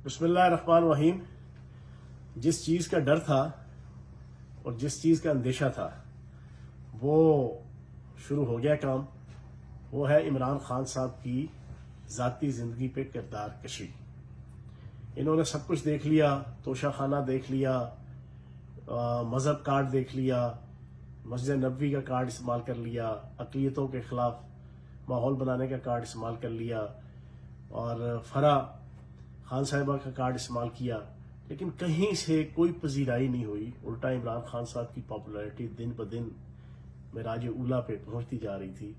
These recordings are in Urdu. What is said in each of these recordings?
بسم اللہ الرحمن الرحیم۔ جس چیز کا ڈر تھا اور جس چیز کا اندیشہ تھا وہ شروع ہو گیا کام۔ وہ ہے عمران خان صاحب کی ذاتی زندگی پہ کردار کشی۔ انہوں نے سب کچھ دیکھ لیا، توشہ خانہ دیکھ لیا، مذہب کارڈ دیکھ لیا، مسجد نبوی کا کارڈ استعمال کر لیا، اقلیتوں کے خلاف ماحول بنانے کا کارڈ استعمال کر لیا، اور فرا خان صاحبہ کا کارڈ استعمال کیا، لیکن کہیں سے کوئی پذیرائی نہیں ہوئی۔ الٹا عمران خان صاحب کی پاپولیرٹی دن بدن معراج اولیٰ پہ پہنچتی جا رہی تھی۔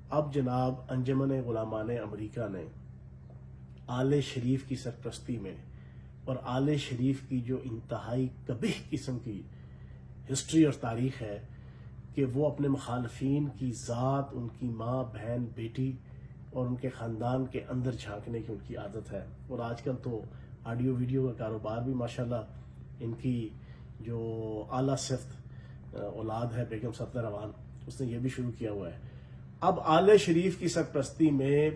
اب جناب انجمن غلامان امریکہ نے آل شریف کی سرپرستی میں اور آل شریف کی جو انتہائی قبیح قسم کی ہسٹری اور تاریخ ہے کہ وہ اپنے مخالفین کی ذات، ان کی ماں، بہن، بیٹی اور ان کے خاندان کے اندر جھانکنے کی ان کی عادت ہے۔ اور آج کل تو آڈیو ویڈیو کا کاروبار بھی ماشاءاللہ ان کی جو اعلیٰ صفت اولاد ہے بیگم صفدر روان، اس نے یہ بھی شروع کیا ہوا ہے۔ اب آل شریف کی سرپرستی میں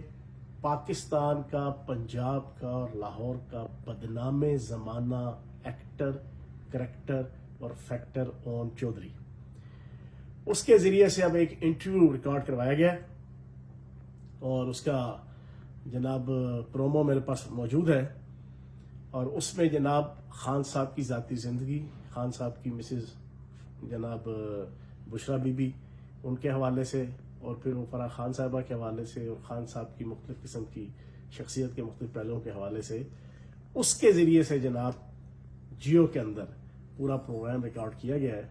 پاکستان کا، پنجاب کا اور لاہور کا بدنام زمانہ ایکٹر، کریکٹر اور فیکٹر اون چودھری، اس کے ذریعے سے اب ایک انٹرویو ریکارڈ کروایا گیا اور اس کا جناب پرومو میرے پاس موجود ہے، اور اس میں جناب خان صاحب کی ذاتی زندگی، خان صاحب کی مسز جناب بشرا بی بی، ان کے حوالے سے، اور پھر فرا خان صاحبہ کے حوالے سے، اور خان صاحب کی مختلف قسم کی شخصیت کے مختلف پہلوؤں کے حوالے سے، اس کے ذریعے سے جناب جیو کے اندر پورا پروگرام ریکارڈ کیا گیا ہے،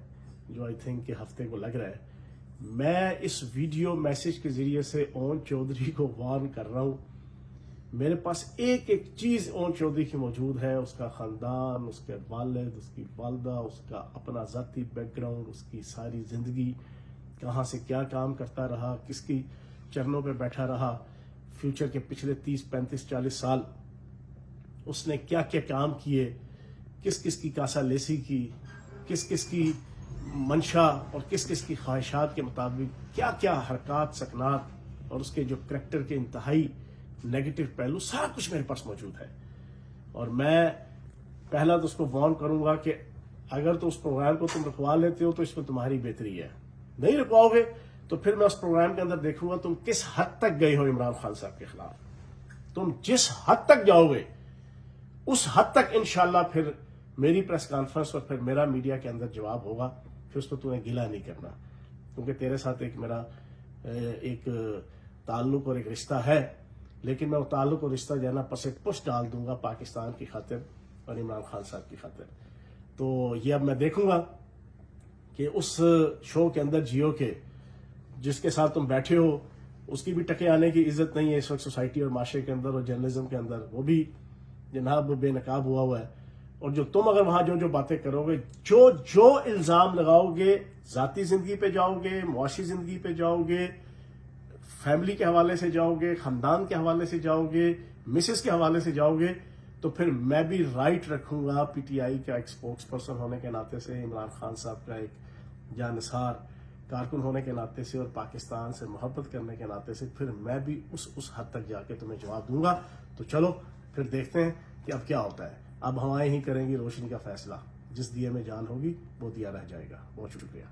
جو آئی تھنک کہ ہفتے کو لگ رہا ہے۔ میں اس ویڈیو میسج کے ذریعے سے اون چودھری کو وارن کر رہا ہوں، میرے پاس ایک ایک چیز اون چودھری کی موجود ہے، اس کا خاندان، اس کے والد، اس کی والدہ، اس کا اپنا ذاتی بیک گراؤنڈ، اس کی ساری زندگی، کہاں سے کیا کام کرتا رہا، کس کی چرنوں پہ بیٹھا رہا، فیوچر کے پچھلے 30، 35، 40 سال اس نے کیا کیا کام کیے، کس کس کی کاسا لیسی کی، کس کس کی منشا اور کس کس کی خواہشات کے مطابق کیا کیا حرکات سکنات، اور اس کے جو کریکٹر کے انتہائی نیگیٹو پہلو، سارا کچھ میرے پاس موجود ہے۔ اور میں پہلا تو اس کو وارن کروں گا کہ اگر تو اس پروگرام کو تم رکھوا لیتے ہو تو اس میں تمہاری بہتری ہے، نہیں رکواؤ گے تو پھر میں اس پروگرام کے اندر دیکھوں گا تم کس حد تک گئے ہو عمران خان صاحب کے خلاف۔ تم جس حد تک جاؤ گے اس حد تک انشاءاللہ پھر میری پریس کانفرنس اور پھر میرا میڈیا کے اندر جواب ہوگا، پھر اس کو تمہیں گلہ نہیں کرنا، کیونکہ تیرے ساتھ ایک میرا ایک تعلق اور ایک رشتہ ہے، لیکن میں وہ تعلق اور رشتہ جو ہے نا پس پش ڈال دوں گا پاکستان کی خاطر اور عمران خان صاحب کی خاطر۔ تو یہ اب میں دیکھوں گا کہ اس شو کے اندر جیو کے جس کے ساتھ تم بیٹھے ہو اس کی بھی ٹکے آنے کی عزت نہیں ہے اس وقت سوسائٹی اور معاشرے کے اندر اور جرنلزم کے اندر، وہ بھی جناب بے نقاب ہوا ہے۔ اور جو تم اگر وہاں جو باتیں کرو گے، جو الزام لگاؤ گے، ذاتی زندگی پہ جاؤ گے، معاشی زندگی پہ جاؤ گے، فیملی کے حوالے سے جاؤ گے، خاندان کے حوالے سے جاؤ گے، مسز کے حوالے سے جاؤ گے، تو پھر میں بھی رائٹ رکھوں گا پی ٹی آئی کا ایک اسپوکس پرسن ہونے کے ناطے سے، عمران خان صاحب کا ایک جانثار کارکن ہونے کے ناطے سے اور پاکستان سے محبت کرنے کے ناطے سے، پھر میں بھی اس حد تک جا کے تمہیں جواب دوں گا۔ تو چلو پھر دیکھتے ہیں کہ اب کیا ہوتا ہے۔ اب ہوائیں ہی کریں گی روشنی کا فیصلہ، جس دیے میں جان ہوگی وہ دیا رہ جائے گا۔ بہت شکریہ۔